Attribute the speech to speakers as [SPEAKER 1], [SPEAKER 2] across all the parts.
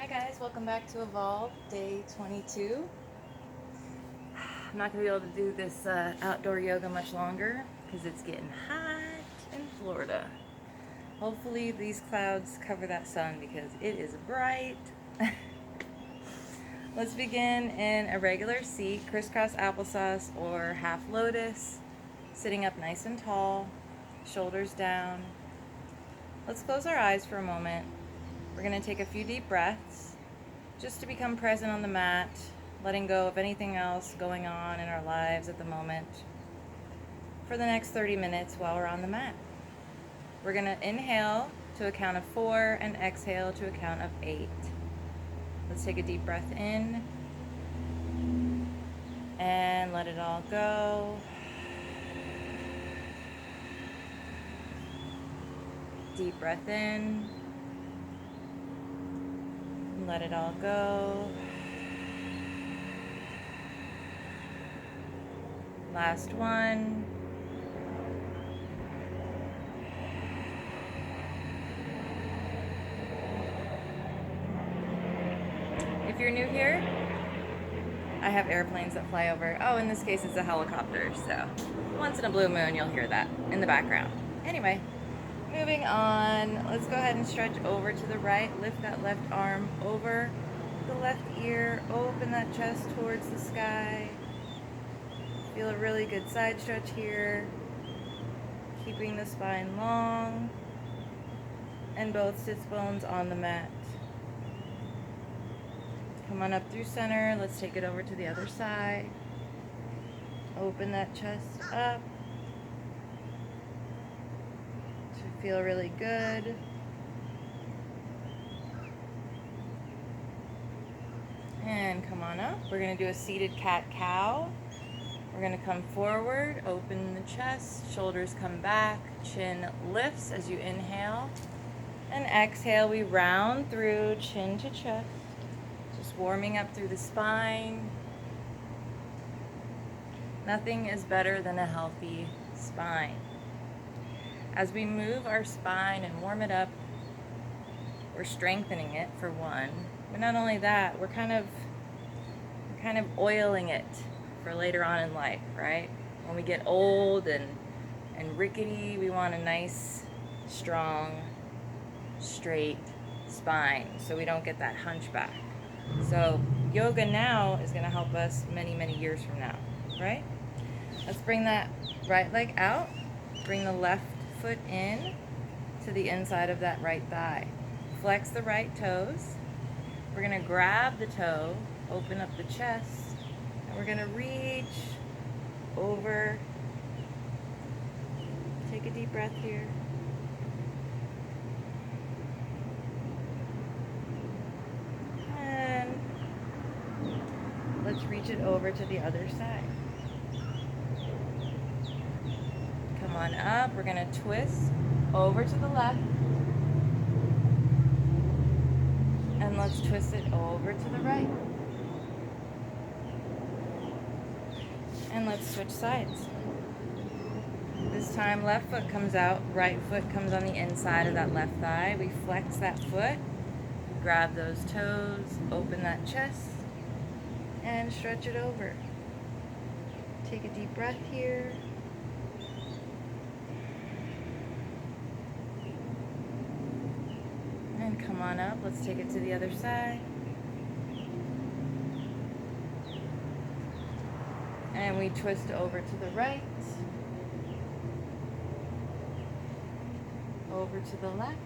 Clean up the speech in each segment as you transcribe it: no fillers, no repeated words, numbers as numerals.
[SPEAKER 1] Hi guys, welcome back to Evolve, day 22. I'm not going to be able to do this outdoor yoga much longer because it's getting hot in Florida. Hopefully these clouds cover that sun because it is bright. Let's begin in a regular seat, crisscross applesauce or half lotus, sitting up nice and tall, shoulders down. Let's close our eyes for a moment. We're going to take a few deep breaths just to become present on the mat, letting go of anything else going on in our lives at the moment for the next 30 minutes while we're on the mat. We're going to inhale to a count of 4 and exhale to a count of 8. Let's take a deep breath in and let it all go. Deep breath in. Let it all go. Last one. If you're new here, I have airplanes that fly over. Oh, in this case it's a helicopter, so once in a blue moon you'll hear that in the background. Anyway, moving on, let's go ahead and stretch over to the right. Lift that left arm over the left ear. Open that chest towards the sky. Feel a really good side stretch here. Keeping the spine long and both sits bones on the mat. Come on up through center. Let's take it over to the other side. Open that chest up. Should feel really good. And come on up. We're going to do a seated cat-cow. We're going to come forward, open the chest, shoulders come back, chin lifts as you inhale. And exhale, we round through chin to chest, just warming up through the spine. Nothing is better than a healthy spine. As we move our spine and warm it up, we're strengthening it for one. But not only that, we're kind of oiling it for later on in life, right? When we get old and rickety, we want a nice, strong, straight spine so we don't get that hunchback. So yoga now is going to help us many, many years from now, right? Let's bring that right leg out. Bring the left foot in to the inside of that right thigh. Flex the right toes. We're going to grab the toe, open up the chest, and we're going to reach over. Take a deep breath here. And let's reach it over to the other side. Come on up. We're going to twist over to the left. And let's twist it over to the right. And let's switch sides. This time left foot comes out, right foot comes on the inside of that left thigh. We flex that foot, grab those toes, open that chest, and stretch it over. Take a deep breath here. And come on up, let's take it to the other side. And we twist over to the right, over to the left.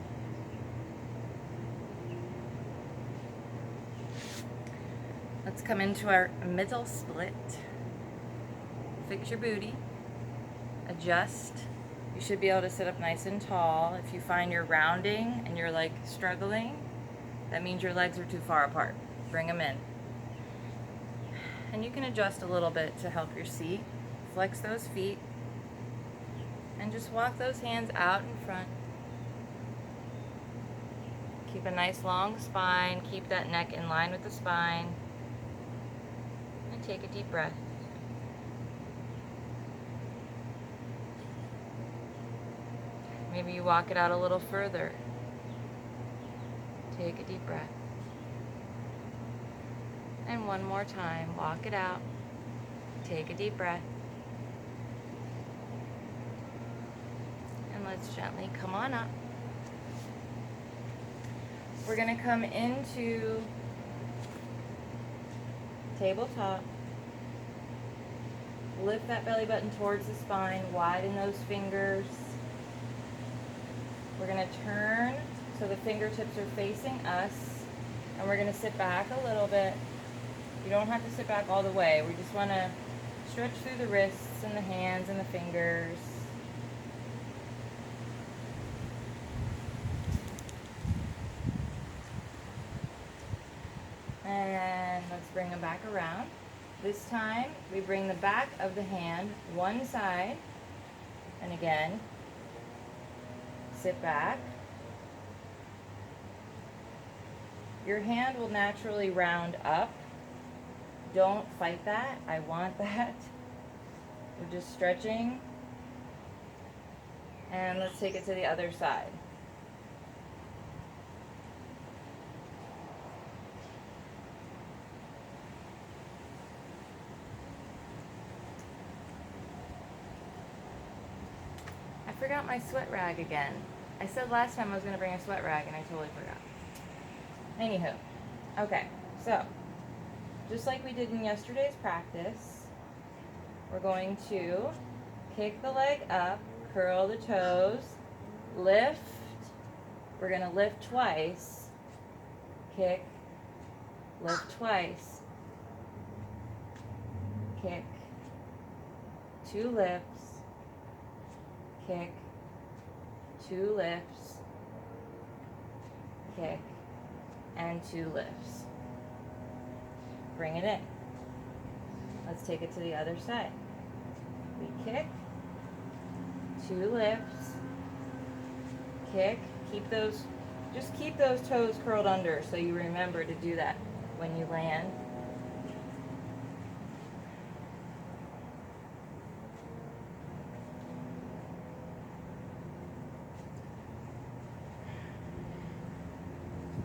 [SPEAKER 1] Let's come into our middle split. Fix your booty, adjust. You should be able to sit up nice and tall. If you find you're rounding and you're like struggling, that means your legs are too far apart. Bring them in. And you can adjust a little bit to help your seat. Flex those feet. And just walk those hands out in front. Keep a nice long spine. Keep that neck in line with the spine. And take a deep breath. Maybe you walk it out a little further. Take a deep breath. And one more time, walk it out. Take a deep breath. And let's gently come on up. We're going to come into tabletop. Lift that belly button towards the spine, widen those fingers. We're going to turn so the fingertips are facing us, and we're going to sit back a little bit. You don't have to sit back all the way. We just want to stretch through the wrists and the hands and the fingers. And let's bring them back around. This time, we bring the back of the hand one side, and again, sit back. Your hand will naturally round up. Don't fight that. I want that. We're just stretching. And let's take it to the other side. I forgot my sweat rag again. I said last time I was going to bring a sweat rag and I totally forgot. Anywho, okay, so just like we did in yesterday's practice, we're going to kick the leg up, curl the toes, lift. We're going to lift twice, kick, lift twice, kick, two lifts, kick, two lifts, kick, and two lifts. Bring it in. Let's take it to the other side. We kick, two lifts, kick, just keep those toes curled under so you remember to do that when you land.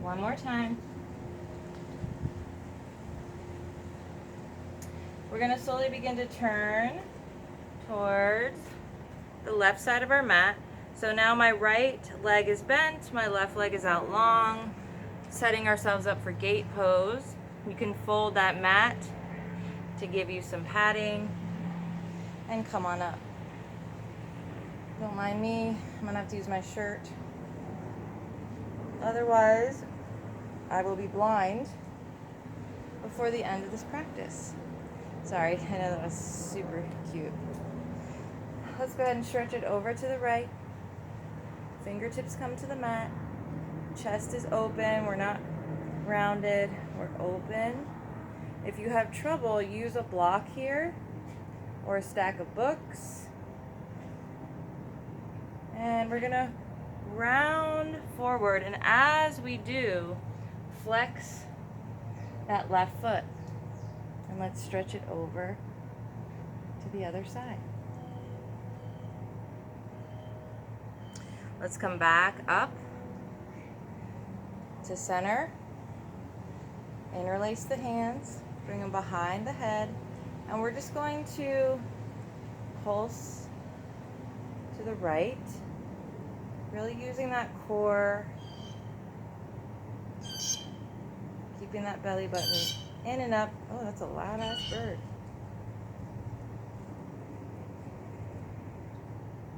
[SPEAKER 1] One more time. We're going to slowly begin to turn towards the left side of our mat. So now my right leg is bent, my left leg is out long, setting ourselves up for gate pose. You can fold that mat to give you some padding and come on up. Don't mind me, I'm going to have to use my shirt. Otherwise, I will be blind before the end of this practice. Sorry, I know that was super cute. Let's go ahead and stretch it over to the right. Fingertips come to the mat. Chest is open. We're not rounded. We're open. If you have trouble, use a block here or a stack of books. And we're going to round forward, and as we do, flex that left foot, and let's stretch it over to the other side. Let's come back up to center, interlace the hands, bring them behind the head, and we're just going to pulse to the right. Really using that core, keeping that belly button in and up. Oh, that's a loud ass bird.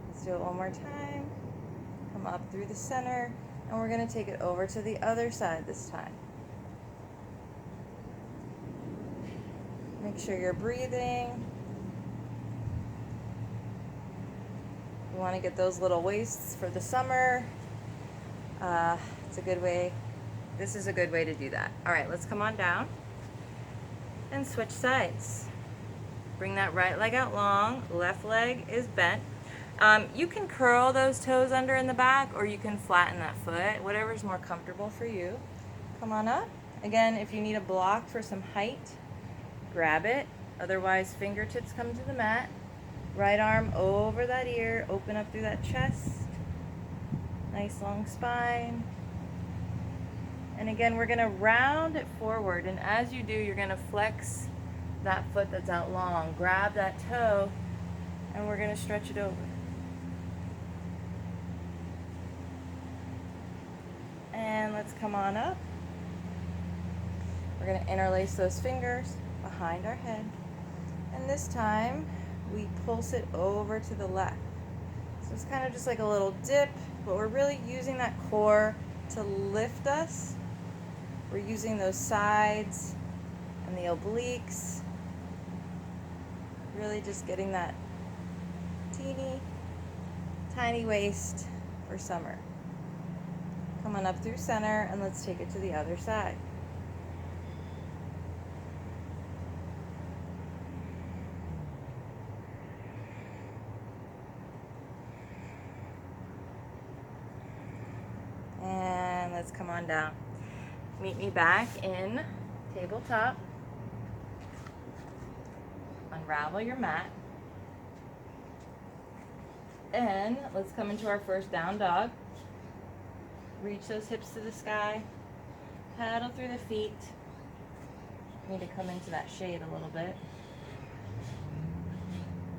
[SPEAKER 1] Let's do it one more time. Come up through the center, and we're going to take it over to the other side this time. Make sure you're breathing. You want to get those little waists for the summer. It's a good way. This is a good way to do that. All right, let's come on down and switch sides. Bring that right leg out long. Left leg is bent. You can curl those toes under in the back, or you can flatten that foot, whatever's more comfortable for you. Come on up. Again, if you need a block for some height, grab it. Otherwise, fingertips come to the mat. Right arm over that ear, open up through that chest. Nice long spine. And again, we're gonna round it forward, and as you do, you're gonna flex that foot that's out long. Grab that toe, and we're gonna stretch it over. And let's come on up. We're gonna interlace those fingers behind our head. And this time, we pulse it over to the left. So it's kind of just like a little dip, but we're really using that core to lift us. We're using those sides and the obliques. Really just getting that teeny, tiny waist for summer. Come on up through center and let's take it to the other side. And let's come on down. Meet me back in tabletop. Unravel your mat. And let's come into our first down dog. Reach those hips to the sky. Pedal through the feet. Need to come into that shade a little bit.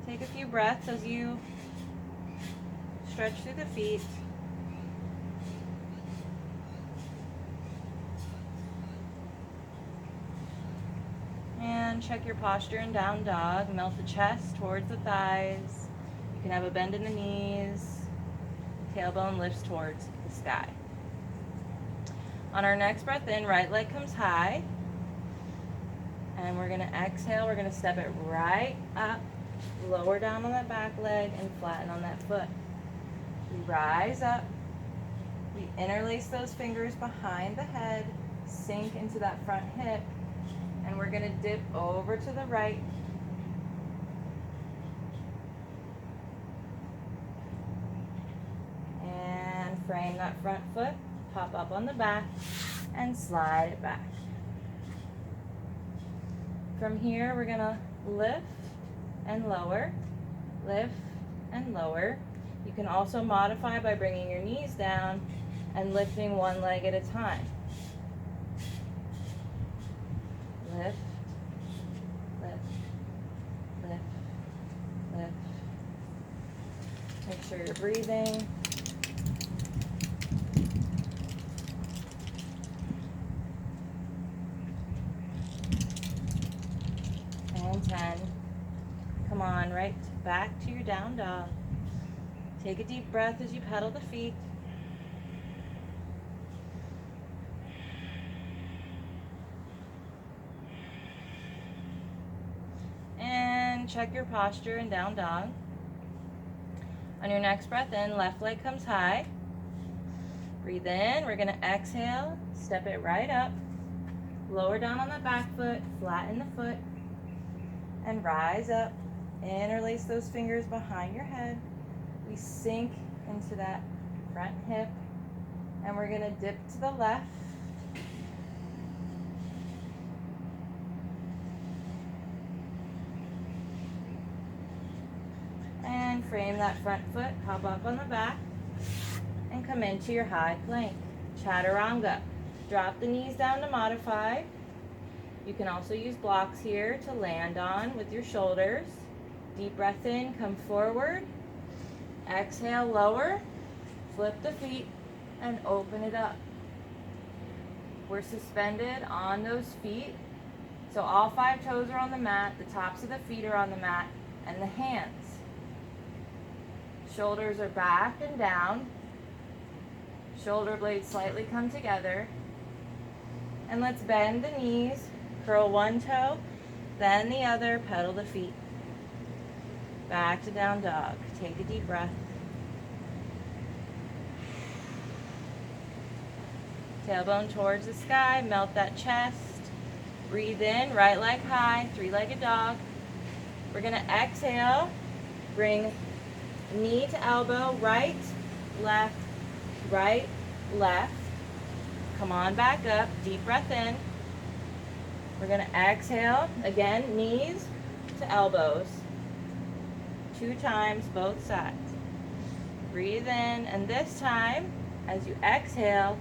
[SPEAKER 1] Take a few breaths as you stretch through the feet. And check your posture in down dog. Melt the chest towards the thighs. You can have a bend in the knees. Tailbone lifts towards the sky. On our next breath in, right leg comes high. And we're gonna exhale, we're gonna step it right up, lower down on that back leg and flatten on that foot. We rise up, we interlace those fingers behind the head, sink into that front hip, and we're gonna dip over to the right. And frame that front foot, pop up on the back, and slide it back. From here, we're gonna lift and lower, lift and lower. You can also modify by bringing your knees down and lifting one leg at a time. Lift, lift, lift, lift. Make sure you're breathing. And 10. Come on, right back to your down dog. Take a deep breath as you pedal the feet. And check your posture in down dog. On your next breath in, left leg comes high. Breathe in, we're gonna exhale, step it right up. Lower down on the back foot, flatten the foot, and rise up. Interlace those fingers behind your head. We sink into that front hip, and we're gonna dip to the left. And frame that front foot, hop up on the back, and come into your high plank. Chaturanga. Drop the knees down to modify. You can also use blocks here to land on with your shoulders. Deep breath in, come forward. Exhale, lower. Flip the feet and open it up. We're suspended on those feet. So all 5 toes are on the mat, the tops of the feet are on the mat, and the hands. Shoulders are back and down. Shoulder blades slightly come together. And let's bend the knees, curl one toe, then the other, pedal the feet. Back to down dog. Take a deep breath. Tailbone towards the sky, melt that chest. Breathe in, right leg high, 3-legged dog. We're gonna exhale, bring knee to elbow, right, left, right, left. Come on back up, deep breath in. We're gonna exhale, again, knees to elbows. 2 times, both sides. Breathe in, and this time, as you exhale,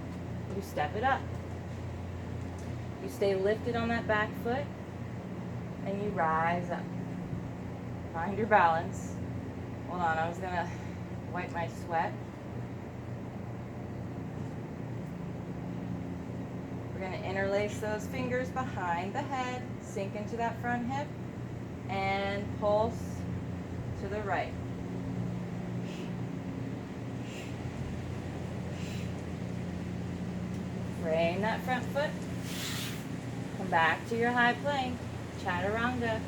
[SPEAKER 1] you step it up. You stay lifted on that back foot and you rise up. Find your balance. Hold on, I was gonna wipe my sweat. We're gonna interlace those fingers behind the head, sink into that front hip, and pulse to the right. Frame that front foot. Come back to your high plank, Chaturanga.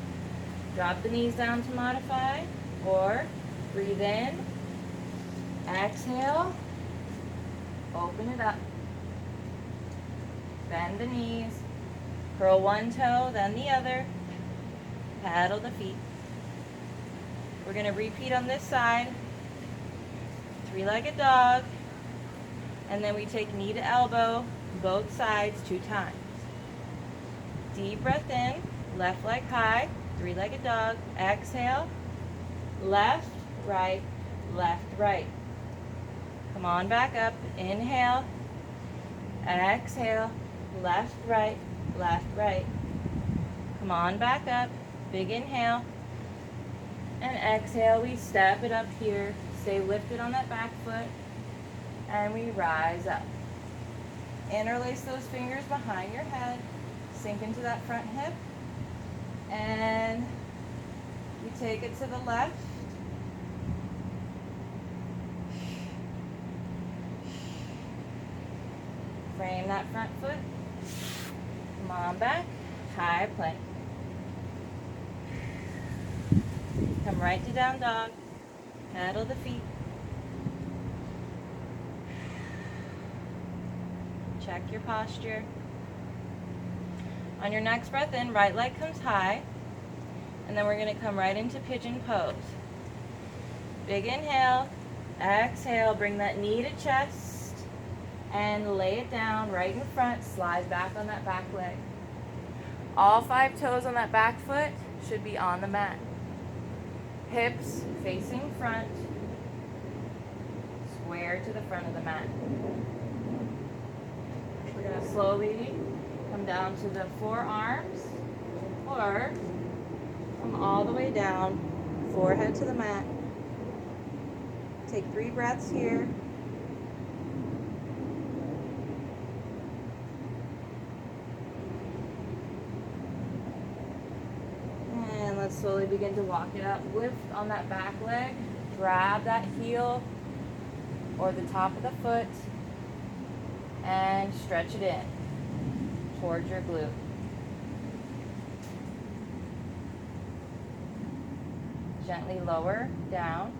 [SPEAKER 1] Drop the knees down to modify, or breathe in, exhale, open it up. Bend the knees, curl one toe, then the other, paddle the feet. We're going to repeat on this side, three-legged dog, and then we take knee to elbow, both sides 2 times. Deep breath in, left leg high, three-legged dog, exhale, left, right, Come on back up, inhale, exhale, left, right, Come on back up, big inhale, and exhale, we step it up here, stay lifted on that back foot, and we rise up. Interlace those fingers behind your head, sink into that front hip, and you take it to the left. Frame that front foot. Come on back, high plank. Come right to down dog. Paddle the feet. Check your posture. On your next breath in, right leg comes high, and then we're going to come right into Pigeon Pose. Big inhale, exhale, bring that knee to chest, and lay it down right in front, slide back on that back leg. All 5 toes on that back foot should be on the mat. Hips facing front, square to the front of the mat. We're going to slowly come down to the forearms, or come all the way down, forehead to the mat. Take 3 breaths here. And let's slowly begin to walk it up. Lift on that back leg, grab that heel or the top of the foot, and stretch it in towards your glute. Gently lower down.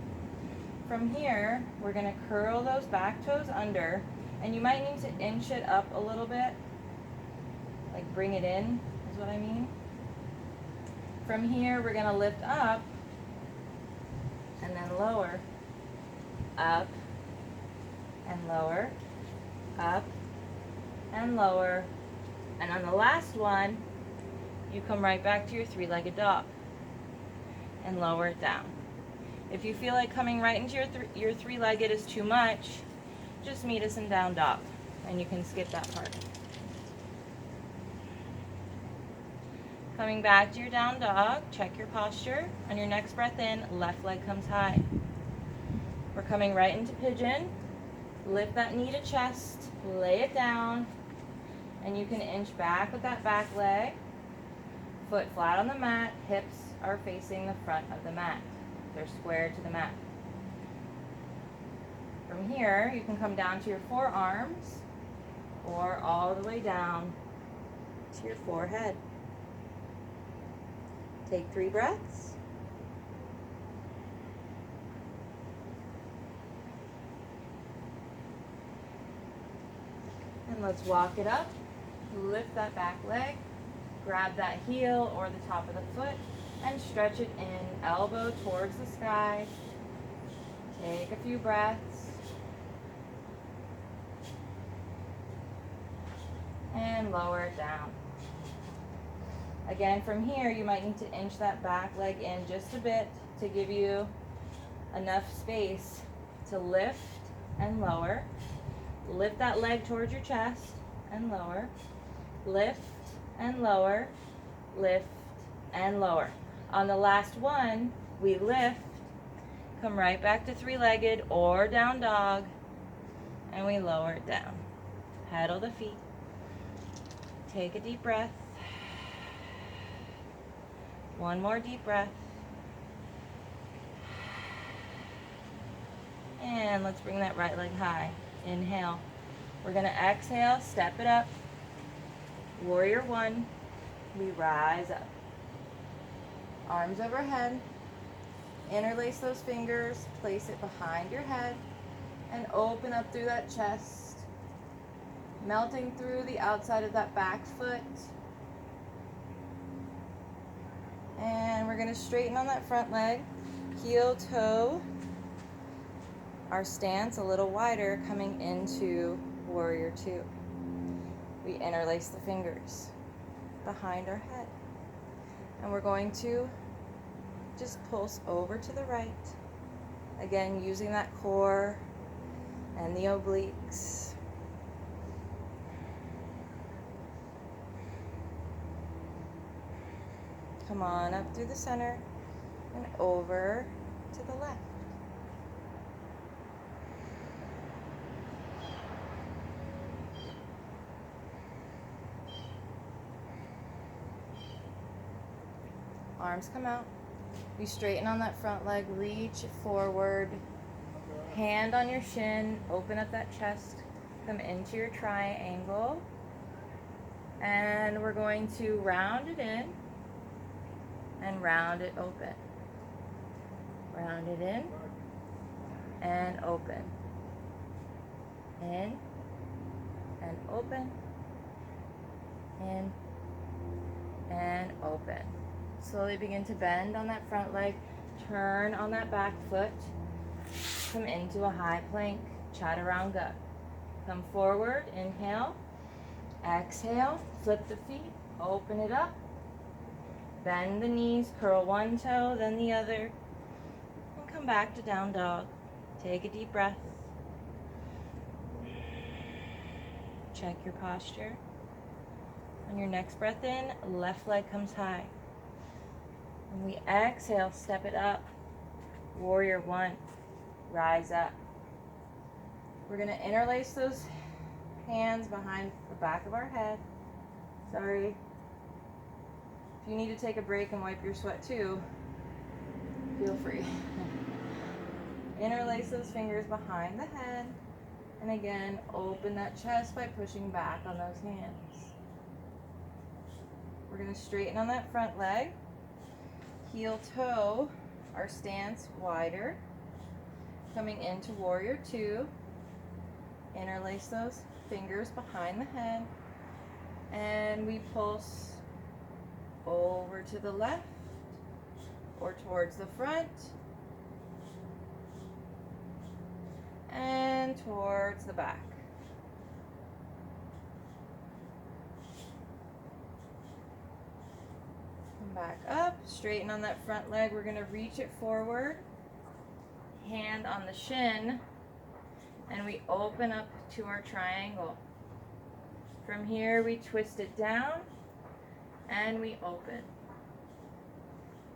[SPEAKER 1] From here, we're going to curl those back toes under, and you might need to inch it up a little bit, like bring it in, is what I mean. From here, we're going to lift up and then lower, up and lower, up and lower. And on the last one, you come right back to your 3-legged dog and lower it down. If you feel like coming right into your 3-legged is too much, just meet us in down dog, and you can skip that part. Coming back to your down dog, check your posture. On your next breath in, left leg comes high. We're coming right into pigeon. Lift that knee to chest, lay it down, and you can inch back with that back leg. Foot flat on the mat, hips are facing the front of the mat. They're square to the mat. From here, you can come down to your forearms or all the way down to your forehead. Take 3 breaths. And let's walk it up. Lift that back leg, grab that heel or the top of the foot, and stretch it in, elbow towards the sky. Take a few breaths. And lower it down. Again, from here, you might need to inch that back leg in just a bit to give you enough space to lift and lower. Lift that leg towards your chest and lower. Lift and lower, lift and lower. On the last one, we lift, come right back to three-legged or down dog, and we lower it down. Pedal the feet. Take a deep breath. One more deep breath. And let's bring that right leg high. Inhale. We're going to exhale, step it up. Warrior one. We rise up. Arms overhead. Interlace those fingers. Place it behind your head. And open up through that chest. Melting through the outside of that back foot. And we're going to straighten on that front leg. Heel toe. Our stance a little wider, coming into warrior two. We interlace the fingers behind our head. And we're going to just pulse over to the right. Again, using that core and the obliques. Come on up through the center and over to the left. Arms come out. You straighten on that front leg, reach forward, hand on your shin, open up that chest, come into your triangle, and we're going to round it in and round it open. Round it in and open. In and open. In and open. Slowly begin to bend on that front leg, turn on that back foot, come into a high plank, Chaturanga. Come forward, inhale, exhale, flip the feet, open it up, bend the knees, curl one toe, then the other, and come back to down dog. Take a deep breath. Check your posture. On your next breath in, left leg comes high. When we exhale, step it up. Warrior one, rise up. We're going to interlace those hands behind the back of our head. Sorry. If you need to take a break and wipe your sweat too, feel free. Interlace those fingers behind the head. And again, open that chest by pushing back on those hands. We're going to straighten on that front leg. Heel toe, our stance wider. Coming into warrior two. Interlace those fingers behind the head. And we pulse over to the left or towards the front. And towards the back. Come back up, straighten on that front leg. We're going to reach it forward, hand on the shin, and we open up to our triangle. From here, we twist it down, and we open.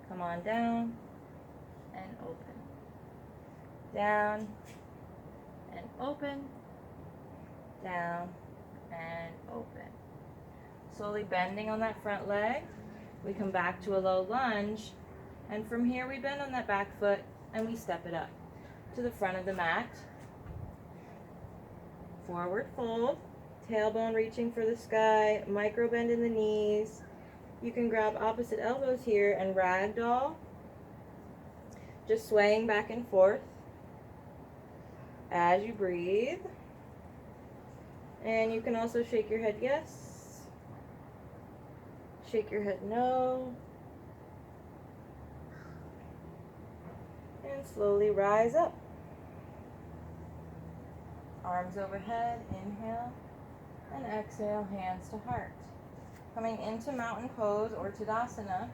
[SPEAKER 1] Come on down, and open. Down, and open. Down, and open. Slowly bending on that front leg. We come back to a low lunge, and from here we bend on that back foot and we step it up to the front of the mat. Forward fold, tailbone reaching for the sky, micro bend in the knees. You can grab opposite elbows here and ragdoll, just swaying back and forth as you breathe. And you can also shake your head yes. Shake your head no. And slowly rise up. Arms overhead, inhale. And exhale, hands to heart. Coming into mountain pose or Tadasana,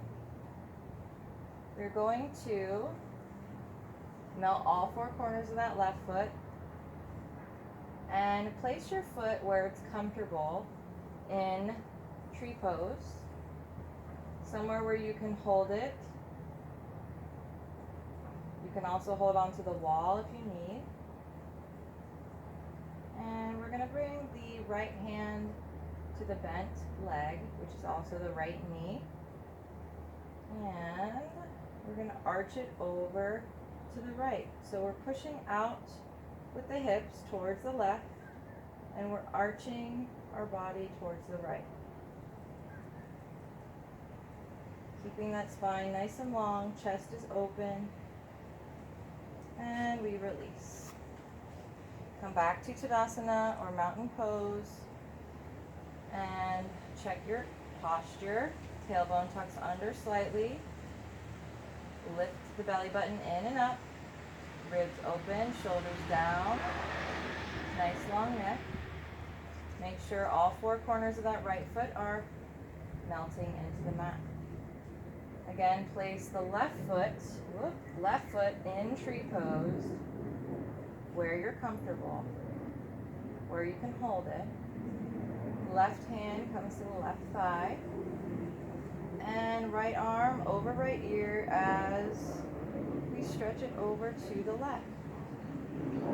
[SPEAKER 1] we're going to melt all four corners of that left foot and place your foot where it's comfortable in tree pose. Somewhere where you can hold it. You can also hold onto the wall if you need. And we're going to bring the right hand to the bent leg, which is also the right knee. And we're going to arch it over to the right. So we're pushing out with the hips towards the left, and we're arching our body towards the right. Keeping that spine nice and long, chest is open, and we release. Come back to Tadasana or Mountain Pose, and check your posture. Tailbone tucks under slightly. Lift the belly button in and up. Ribs open, shoulders down. Nice long neck. Make sure all four corners of that right foot are melting into the mat. Again, place the left foot in tree pose where you're comfortable, where you can hold it. Left hand comes to the left thigh. And right arm over right ear as we stretch it over to the left.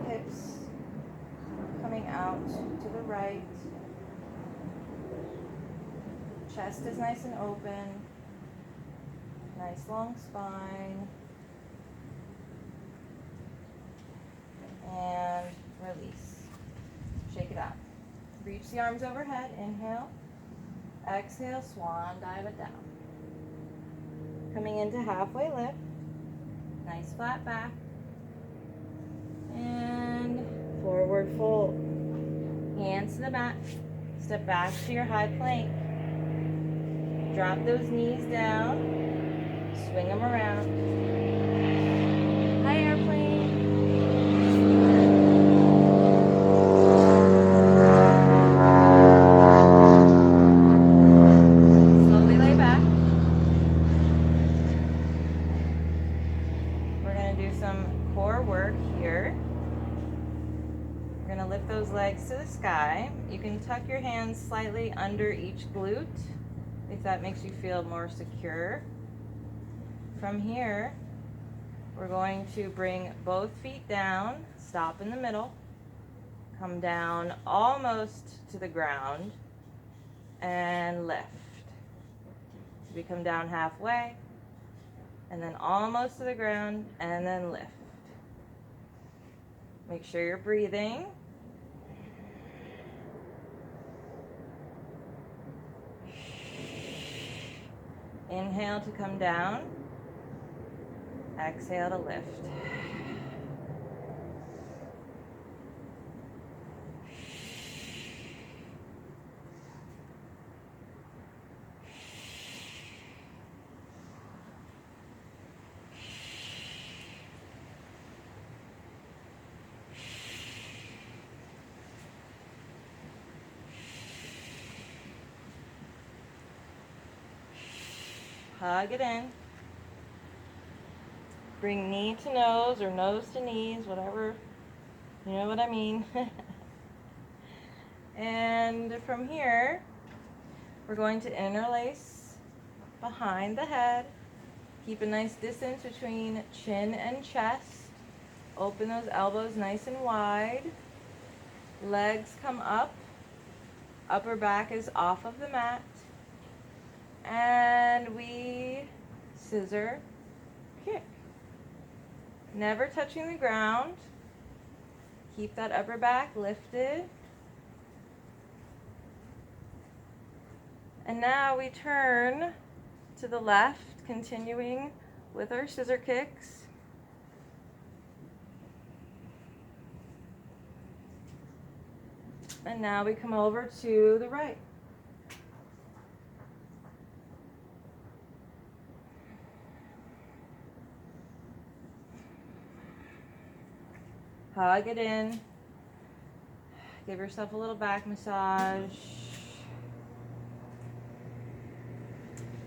[SPEAKER 1] Hips coming out to the right. Chest is nice and open. Nice long spine. And release. Shake it out. Reach the arms overhead. Inhale. Exhale, swan dive it down. Coming into halfway lift. Nice flat back. And forward fold. Hands to the mat. Step back to your high plank. Drop those knees down. Swing them around. High airplane. Slowly lay back. We're going to do some core work here. We're going to lift those legs to the sky. You can tuck your hands slightly under each glute if that makes you feel more secure. From here, we're going to bring both feet down, stop in the middle, come down almost to the ground, and lift. So we come down halfway, and then almost to the ground, and then lift. Make sure you're breathing. Inhale to come down. Exhale to lift. Hug it in. Bring knee to nose or nose to knees, whatever, you know what I mean. And from here, we're going to interlace behind the head. Keep a nice distance between chin and chest. Open those elbows nice and wide. Legs come up. Upper back is off of the mat. And we scissor kick. Never touching the ground. Keep that upper back lifted. And now we turn to the left, continuing with our scissor kicks. And now we come over to the right. Hug it in. Give yourself a little back massage.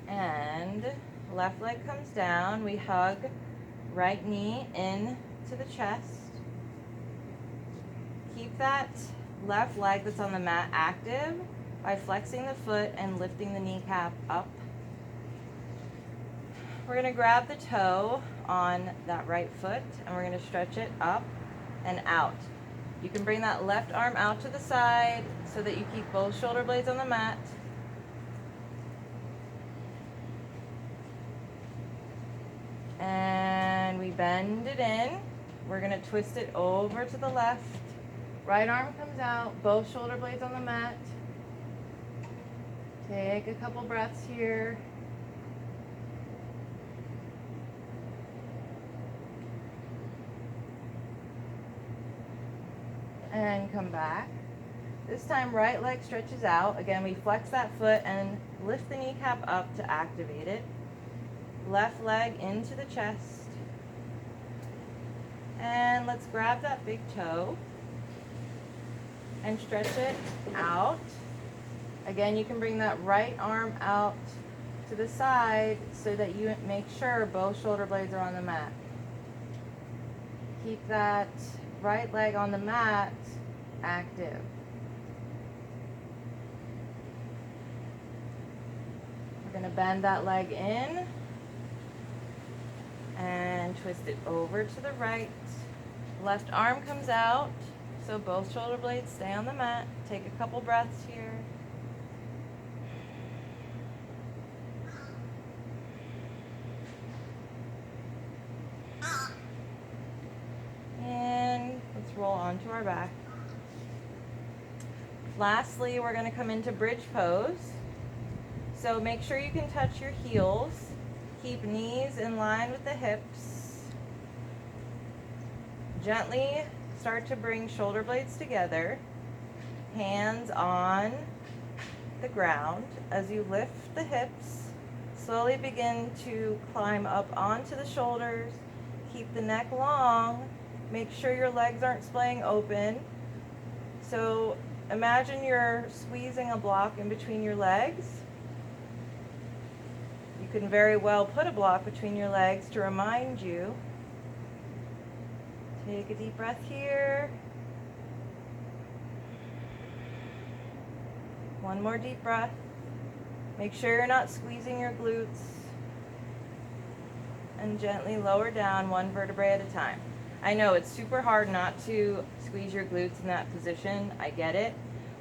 [SPEAKER 1] And left leg comes down. We hug right knee in to the chest. Keep that left leg that's on the mat active. by flexing the foot and lifting the kneecap up. We're going to grab the toe on that right foot and we're going to stretch it up and out. You can bring that left arm out to the side so that you keep both shoulder blades on the mat. And we bend it in. We're going to twist it over to the left. Right arm comes out, both shoulder blades on the mat. Take a couple breaths here. And come back. This time right leg stretches out. Again, we flex that foot and lift the kneecap up to activate it. Left leg into the chest. And let's grab that big toe and stretch it out. Again, you can bring that right arm out to the side so that you make sure both shoulder blades are on the mat. Keep that right leg on the mat active. We're going to bend that leg in and twist it over to the right. Left arm comes out, so both shoulder blades stay on the mat. Take a couple breaths here. And let's roll onto our back. Lastly, we're going to come into bridge pose. So make sure you can touch your heels. Keep knees in line with the hips. Gently start to bring shoulder blades together. Hands on the ground. As you lift the hips, slowly begin to climb up onto the shoulders. Keep the neck long. Make sure your legs aren't splaying open. So imagine you're squeezing a block in between your legs. You can very well put a block between your legs to remind you. Take a deep breath here. One more deep breath. Make sure you're not squeezing your glutes. And gently lower down one vertebrae at a time. I know it's super hard not to squeeze your glutes in that position. I get it.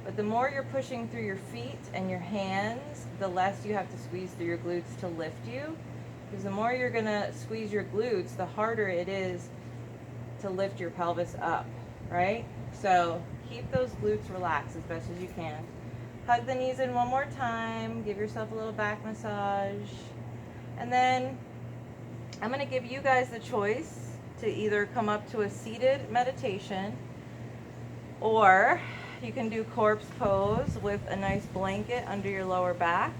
[SPEAKER 1] But the more you're pushing through your feet and your hands, the less you have to squeeze through your glutes to lift you. Because the more you're going to squeeze your glutes, the harder it is to lift your pelvis up, right? So keep those glutes relaxed as best as you can. Hug the knees in one more time. Give yourself a little back massage. And then I'm going to give you guys the choice to either come up to a seated meditation, or you can do corpse pose with a nice blanket under your lower back.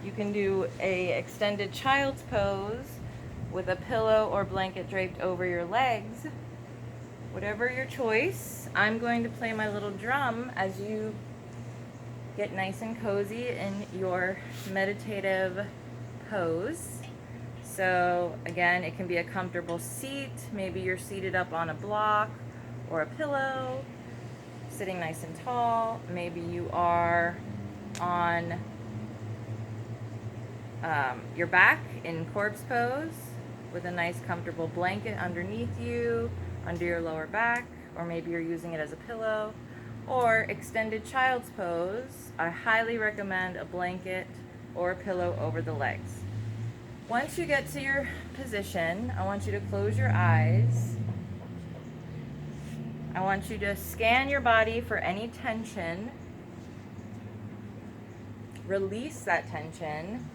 [SPEAKER 1] You can do a extended child's pose with a pillow or blanket draped over your legs. Whatever your choice. I'm going to play my little drum as you get nice and cozy in your meditative pose. So again, it can be a comfortable seat. Maybe you're seated up on a block or a pillow, sitting nice and tall. Maybe you are on your back in corpse pose with a nice comfortable blanket underneath you, under your lower back, or maybe you're using it as a pillow. Or extended child's pose, I highly recommend a blanket or a pillow over the legs. Once you get to your position, I want you to close your eyes. I want you to scan your body for any tension. Release that tension.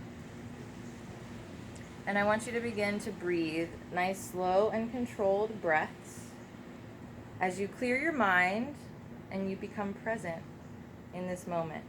[SPEAKER 1] And I want you to begin to breathe nice, slow, and controlled breaths as you clear your mind and you become present in this moment.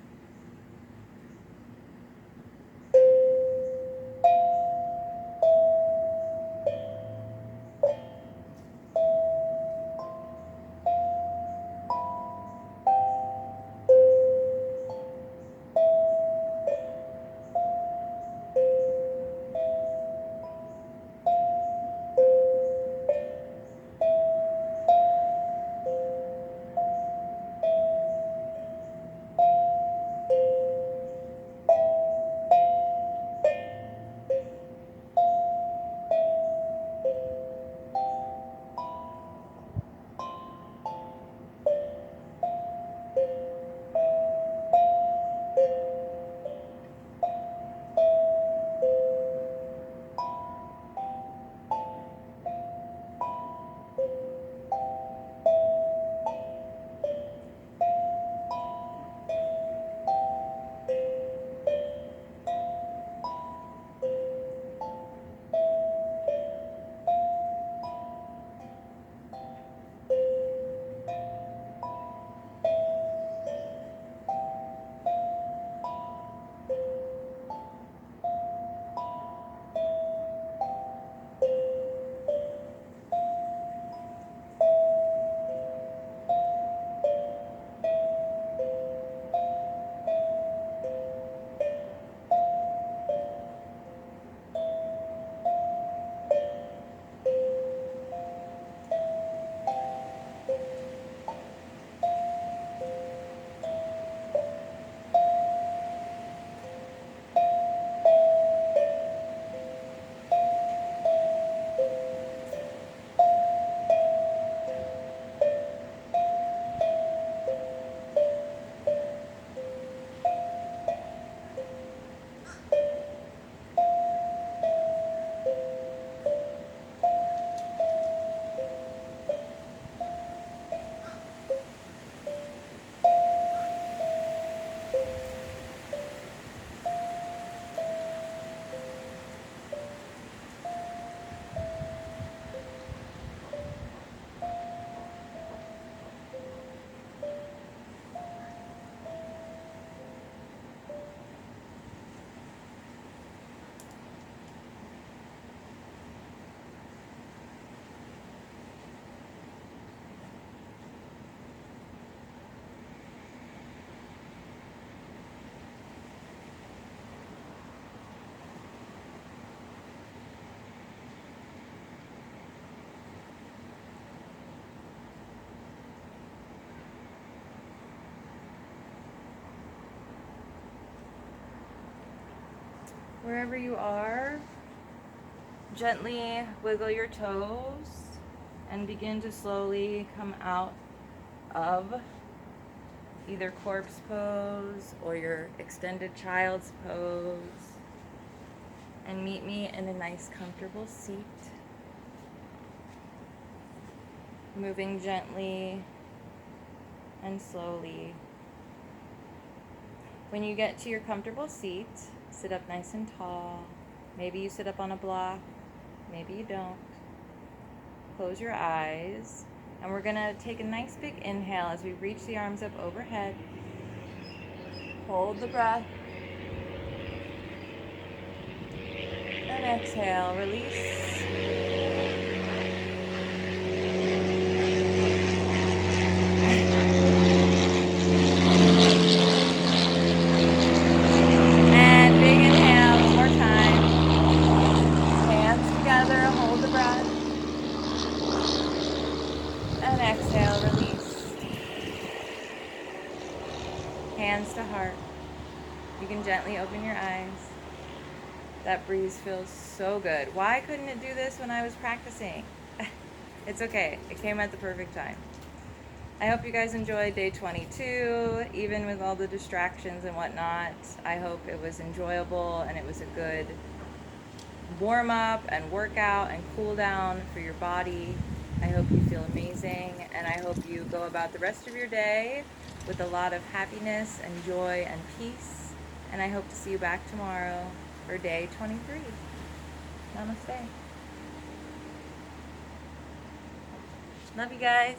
[SPEAKER 1] Wherever you are, gently wiggle your toes and begin to slowly come out of either corpse pose or your extended child's pose, and meet me in a nice comfortable seat. Moving gently and slowly. When you get to your comfortable seat, sit up nice and tall. Maybe you sit up on a block, maybe you don't. Close your eyes, and we're gonna take a nice big inhale as we reach the arms up overhead. Hold the breath. And exhale, release. And big inhale, one more time. Hands together, hold the breath. And exhale, release. Hands to heart. You can gently open your eyes. That breeze feels so good. Why couldn't it do this when I was practicing? It's okay. It came at the perfect time. I hope you guys enjoyed day 22, even with all the distractions and whatnot. I hope it was enjoyable and it was a good warm up and workout and cool down for your body. I hope you feel amazing, and I hope you go about the rest of your day with a lot of happiness and joy and peace. And I hope to see you back tomorrow for day 23. Namaste. Love you guys.